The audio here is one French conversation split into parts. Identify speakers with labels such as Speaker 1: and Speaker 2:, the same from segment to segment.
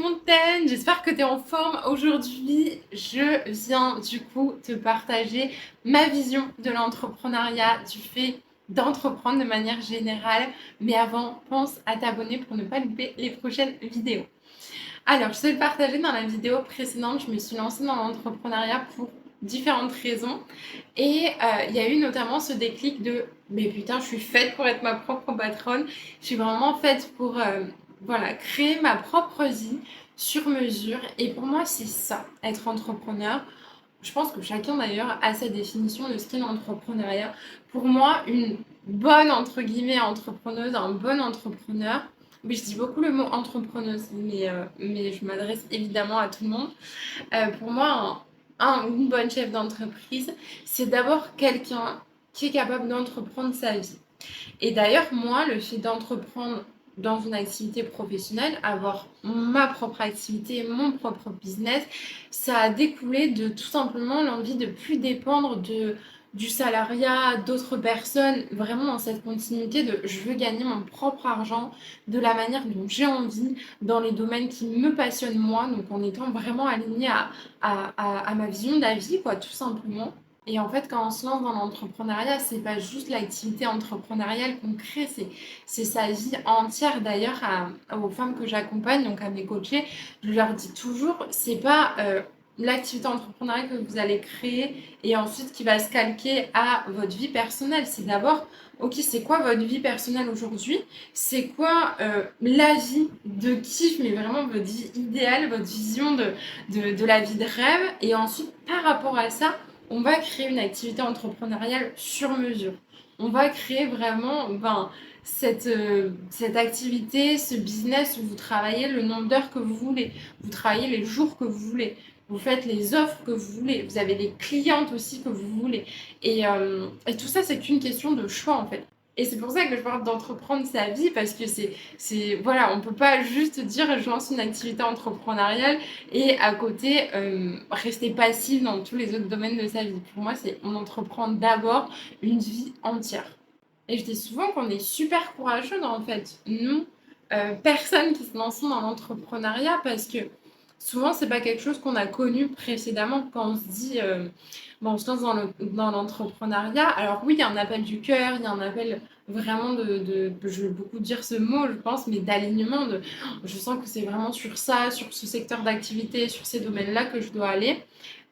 Speaker 1: Fontaine, j'espère que tu es en forme. Aujourd'hui, je viens du coup te partager ma vision de l'entrepreneuriat, du fait d'entreprendre de manière générale. Mais avant, pense à t'abonner pour ne pas louper les prochaines vidéos. Alors, je te le partageais dans la vidéo précédente, je me suis lancée dans l'entrepreneuriat pour différentes raisons. Et il y a eu notamment ce déclic de mais putain, je suis faite pour être ma propre patronne. Je suis vraiment faite pour voilà, créer ma propre vie sur mesure. Et pour moi, c'est ça, être entrepreneur. Je pense que chacun d'ailleurs a sa définition de ce qu'est l'entrepreneuriat. Pour moi, une bonne entre guillemets entrepreneuse, un bon entrepreneur, mais je dis beaucoup le mot entrepreneuse, mais je m'adresse évidemment à tout le monde. Pour moi, une bonne chef d'entreprise, c'est d'abord quelqu'un qui est capable d'entreprendre sa vie. Et d'ailleurs, moi, le fait d'entreprendre dans une activité professionnelle, avoir ma propre activité, mon propre business, ça a découlé de tout simplement l'envie de plus dépendre du salariat, d'autres personnes, vraiment dans cette continuité de je veux gagner mon propre argent de la manière dont j'ai envie, dans les domaines qui me passionnent moi, donc en étant vraiment alignée à ma vision de la vie, quoi, tout simplement. Et en fait, quand on se lance dans l'entrepreneuriat, c'est pas juste l'activité entrepreneuriale qu'on crée, c'est sa vie entière. D'ailleurs, aux femmes que j'accompagne, donc à mes coachés, je leur dis toujours, c'est pas l'activité entrepreneuriale que vous allez créer et ensuite qui va se calquer à votre vie personnelle. C'est d'abord, ok, c'est quoi votre vie personnelle aujourd'hui? C'est quoi la vie de kiff, mais vraiment votre vie idéale, votre vision de la vie de rêve? Et ensuite, par rapport à ça, on va créer une activité entrepreneuriale sur mesure. On va créer vraiment cette activité, ce business où vous travaillez le nombre d'heures que vous voulez, vous travaillez les jours que vous voulez, vous faites les offres que vous voulez, vous avez les clientes aussi que vous voulez. Et tout ça, c'est qu'une question de choix en fait. Et c'est pour ça que je parle d'entreprendre sa vie parce que voilà, on peut pas juste dire je lance une activité entrepreneuriale et à côté rester passive dans tous les autres domaines de sa vie. Pour moi, c'est on entreprend d'abord une vie entière. Et je dis souvent qu'on est super courageux en fait, nous, personnes qui se lancent dans l'entrepreneuriat parce que souvent c'est pas quelque chose qu'on a connu précédemment quand on se dit bon, on se lance dans l'entrepreneuriat. Alors oui, il y a un appel du cœur, il y a un appel vraiment je vais beaucoup dire ce mot, je pense, mais d'alignement. Je sens que c'est vraiment sur ça, sur ce secteur d'activité, sur ces domaines-là que je dois aller.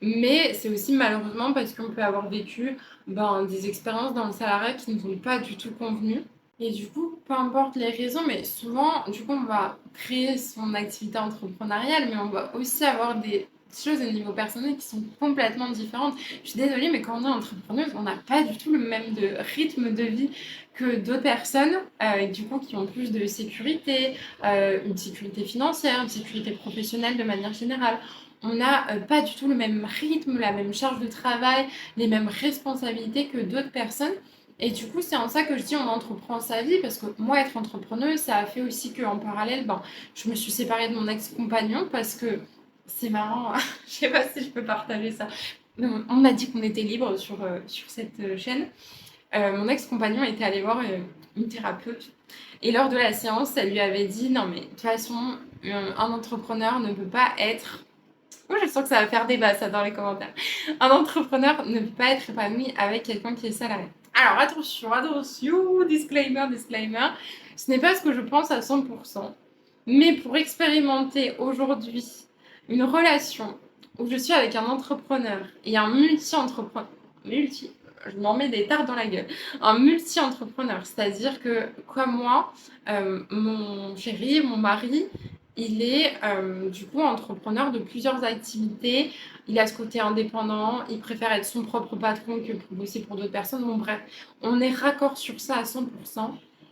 Speaker 1: Mais c'est aussi malheureusement parce qu'on peut avoir vécu des expériences dans le salariat qui ne nous ont pas du tout convenu. Et du coup, peu importe les raisons, mais souvent, du coup, on va créer son activité entrepreneuriale, mais on va aussi avoir des choses au niveau personnel qui sont complètement différentes. Je suis désolée, mais quand on est entrepreneuse, on n'a pas du tout le même rythme de vie que d'autres personnes, du coup, qui ont plus de sécurité, une sécurité financière, une sécurité professionnelle de manière générale. On n'a pas du tout le même rythme, la même charge de travail, les mêmes responsabilités que d'autres personnes. Et du coup, c'est en ça que je dis on entreprend sa vie parce que moi, être entrepreneuse, ça a fait aussi qu'en parallèle, je me suis séparée de mon ex-compagnon parce que c'est marrant, je sais pas si je peux partager ça. Mais on a dit qu'on était libre sur cette chaîne. Mon ex-compagnon était allé voir une thérapeute et lors de la séance, elle lui avait dit non mais de toute façon, un entrepreneur ne peut pas être... Oh, je sens que ça va faire débat ça dans les commentaires. Un entrepreneur ne peut pas être épanoui avec quelqu'un qui est salarié. Alors attention, disclaimer, ce n'est pas ce que je pense à 100%, mais pour expérimenter aujourd'hui une relation où je suis avec un entrepreneur et un multi-entrepreneur, je m'en mets des tartes dans la gueule, un multi-entrepreneur, c'est-à-dire que comme moi, mon chéri, mon mari, il est du coup entrepreneur de plusieurs activités. Il a ce côté indépendant, il préfère être son propre patron que pour bosser pour d'autres personnes. Bon bref, on est raccord sur ça à 100%.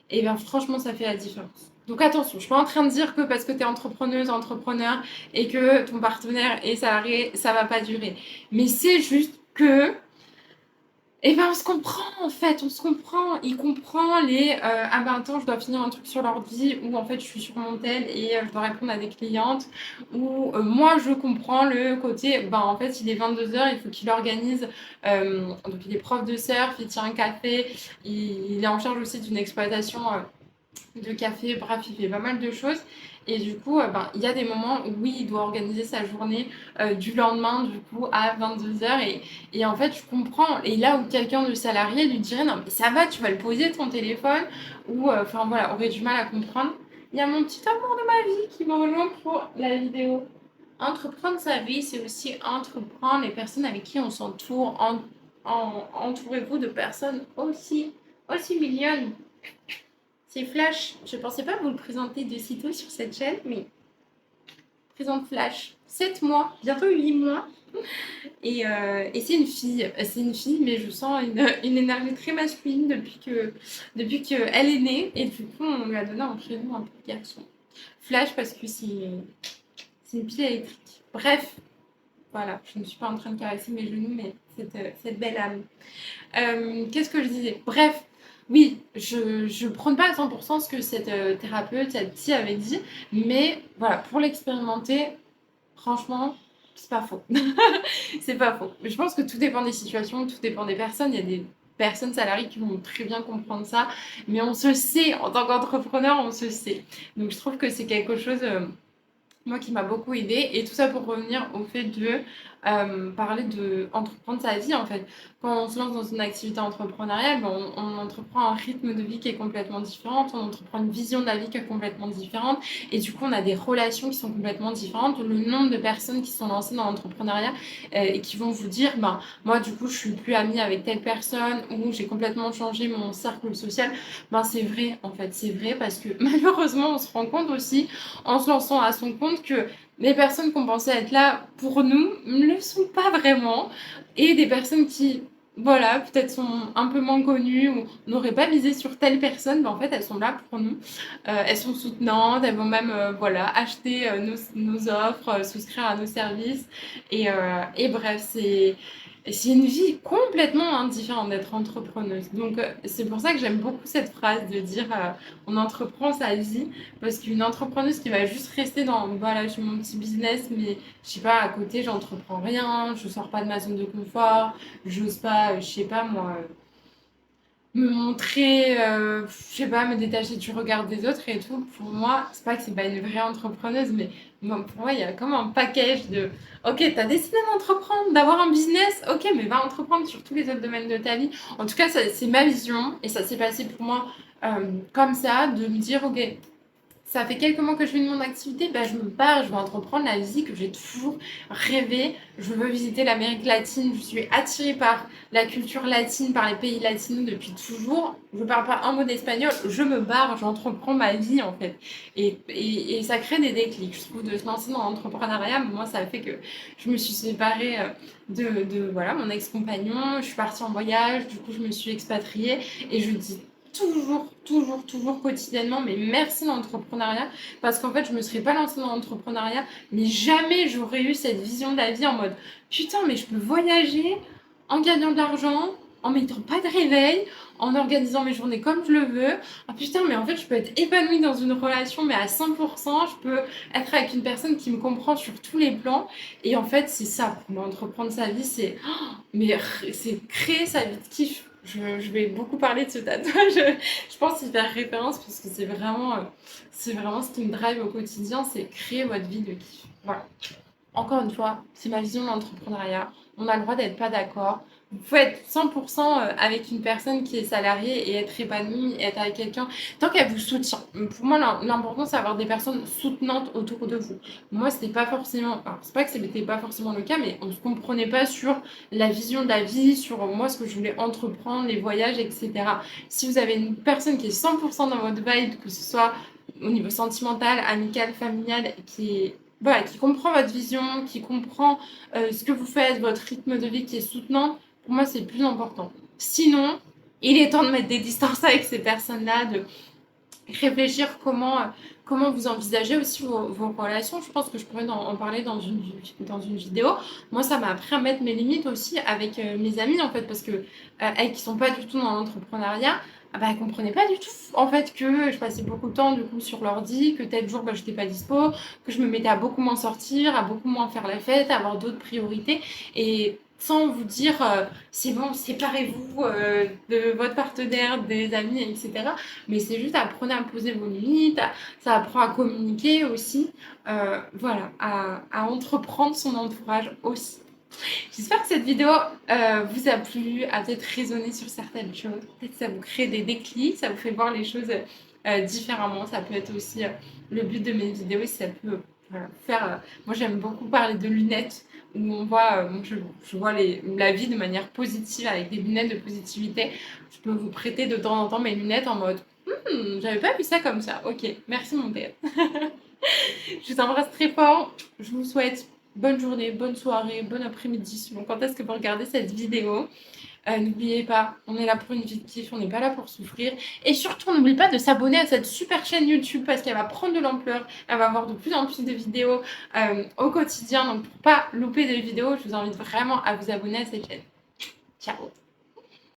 Speaker 1: Et bien franchement, ça fait la différence. Donc attention, je ne suis pas en train de dire que parce que tu es entrepreneuse, entrepreneur et que ton partenaire est salarié, ça ne va pas durer. Mais c'est juste que et ben on se comprend en fait, on se comprend. Il comprend ah ben attends, je dois finir un truc sur l'ordi ou en fait je suis sur mon tel et je dois répondre à des clientes ou moi je comprends le côté en fait il est 22h, il faut qu'il organise donc il est prof de surf, il tient un café, il est en charge aussi d'une exploitation de café, bref, il fait pas mal de choses. Et du coup, ben, il y a des moments où oui, il doit organiser sa journée du lendemain, du coup, à 22 heures. Et en fait, je comprends. Et là où quelqu'un de salarié lui dirait, non, mais ça va, tu vas le poser ton téléphone, ou, enfin voilà, aurait du mal à comprendre. Il y a mon petit amour de ma vie qui me rejoint pour la vidéo. Entreprendre sa vie, c'est aussi entreprendre les personnes avec qui on s'entoure. Entourez-vous de personnes aussi mignonnes. C'est Flash. Je pensais pas vous le présenter de sitôt sur cette chaîne, mais présente Flash. 7 mois, bientôt 8 mois. Et c'est une fille. C'est une fille, mais je sens une énergie très masculine depuis qu'elle est née. Et du coup, on lui a donné un prénom un peu garçon. Flash parce que c'est une pile électrique. Bref, voilà, je ne suis pas en train de caresser mes genoux, mais cette belle âme. Qu'est-ce que je disais? Bref, oui, je prône pas à 100% ce que cette thérapeute, cette psy avait dit, mais voilà, pour l'expérimenter, franchement, c'est pas faux. C'est pas faux. Je pense que tout dépend des situations, tout dépend des personnes. Il y a des personnes salariées qui vont très bien comprendre ça, mais on se sait, en tant qu'entrepreneur, on se sait. Donc je trouve que c'est quelque chose moi qui m'a beaucoup aidée. Et tout ça pour revenir au fait de parler de entreprendre sa vie en fait. Quand on se lance dans une activité entrepreneuriale, ben, on entreprend un rythme de vie qui est complètement différent, on entreprend une vision de la vie qui est complètement différente. Et du coup, on a des relations qui sont complètement différentes. Le nombre de personnes qui sont lancées dans l'entrepreneuriat et qui vont vous dire, ben, moi du coup, je suis plus amie avec telle personne ou j'ai complètement changé mon cercle social. Ben, c'est vrai en fait, c'est vrai parce que malheureusement, on se rend compte aussi en se lançant à son compte que les personnes qu'on pensait être là pour nous ne le sont pas vraiment. Et des personnes qui, voilà, peut-être sont un peu moins connues ou n'auraient pas misé sur telle personne, mais en fait, elles sont là pour nous. Elles sont soutenantes, elles vont même, voilà, acheter nos offres, souscrire à nos services. Et bref, c'est une vie complètement différente d'être entrepreneuse. Donc, c'est pour ça que j'aime beaucoup cette phrase de dire on entreprend sa vie. Parce qu'une entrepreneuse qui va juste rester dans, voilà, j'ai mon petit business, mais je sais pas, à côté, j'entreprends rien, je sors pas de ma zone de confort, j'ose pas, je sais pas moi, me montrer, je sais pas, me détacher du regard des autres et tout. Pour moi, c'est pas que c'est pas une vraie entrepreneuse, mais bon, pour moi, il y a comme un package de, ok, t'as décidé d'entreprendre, d'avoir un business, ok, mais va entreprendre sur tous les autres domaines de ta vie. En tout cas, c'est ma vision et ça s'est passé pour moi comme ça, de me dire, ok, ça fait quelques mois que je fais de mon activité, ben je me pars, je veux entreprendre la vie que j'ai toujours rêvé. Je veux visiter l'Amérique latine, je suis attirée par la culture latine, par les pays latinos depuis toujours. Je parle pas un mot d'espagnol, je me barre, j'entreprends ma vie en fait. Et ça crée des déclics. Je trouve de se lancer dans l'entrepreneuriat, moi ça a fait que je me suis séparée de voilà, mon ex-compagnon, je suis partie en voyage, du coup je me suis expatriée et je dis toujours quotidiennement, mais merci l'entrepreneuriat, parce qu'en fait, je me serais pas lancée dans l'entrepreneuriat, mais jamais j'aurais eu cette vision de la vie en mode putain, mais je peux voyager en gagnant de l'argent, en mettant pas de réveil, en organisant mes journées comme je le veux. Ah putain, mais en fait, je peux être épanouie dans une relation, mais à 100%, je peux être avec une personne qui me comprend sur tous les plans. Et en fait, c'est ça pour moi, entreprendre sa vie, mais c'est créer sa vie de kiff. Je vais beaucoup parler de ce tatouage. Je pense y faire référence parce que c'est vraiment ce qui me drive au quotidien, c'est créer votre vie de kiff. Voilà. Encore une fois, c'est ma vision de l'entrepreneuriat. On a le droit d'être pas d'accord. Vous pouvez être 100% avec une personne qui est salariée et être épanouie, et être avec quelqu'un tant qu'elle vous soutient. Pour moi, l'important, c'est d'avoir des personnes soutenantes autour de vous. Moi, c'était pas forcément, alors, c'est pas que c'était pas forcément le cas, mais on se comprenait pas sur la vision de la vie, sur moi, ce que je voulais entreprendre, les voyages, etc. Si vous avez une personne qui est 100% dans votre vibe, que ce soit au niveau sentimental, amical, familial, qui est voilà, qui comprend votre vision, qui comprend ce que vous faites, votre rythme de vie qui est soutenant, pour moi, c'est le plus important. Sinon, il est temps de mettre des distances avec ces personnes-là, de réfléchir comment vous envisagez aussi vos relations. Je pense que je pourrais en parler dans une vidéo. Moi, ça m'a appris à mettre mes limites aussi avec mes amis, en fait, parce que elles qui sont pas du tout dans l'entrepreneuriat, ah bah, elles comprenaient pas du tout, en fait, que je passais beaucoup de temps, du coup, sur l'ordi, que tel jour, bah, j'étais pas dispo, que je me mettais à beaucoup moins sortir, à beaucoup moins faire la fête, à avoir d'autres priorités. Et sans vous dire c'est bon, séparez-vous de votre partenaire, des amis, etc. Mais c'est juste apprenez à poser vos limites, ça apprend à communiquer aussi, voilà, à entreprendre son entourage aussi. J'espère que cette vidéo vous a plu, a peut-être résonné sur certaines choses. Peut-être que ça vous crée des déclics, ça vous fait voir les choses différemment. Ça peut être aussi le but de mes vidéos, si ça peut faire... moi, j'aime beaucoup parler de lunettes, où on voit, je vois la vie de manière positive, avec des lunettes de positivité. Je peux vous prêter de temps en temps mes lunettes en mode j'avais pas vu ça comme ça. Ok, merci mon père. Je vous embrasse très fort. Je vous souhaite bonne journée, bonne soirée, bon après-midi, selon quand est-ce que vous regardez cette vidéo. N'oubliez pas, on est là pour une vie de kiff, on n'est pas là pour souffrir. Et surtout, n'oubliez pas de s'abonner à cette super chaîne YouTube parce qu'elle va prendre de l'ampleur. Elle va avoir de plus en plus de vidéos au quotidien. Donc, pour pas louper des vidéos, je vous invite vraiment à vous abonner à cette chaîne. Ciao!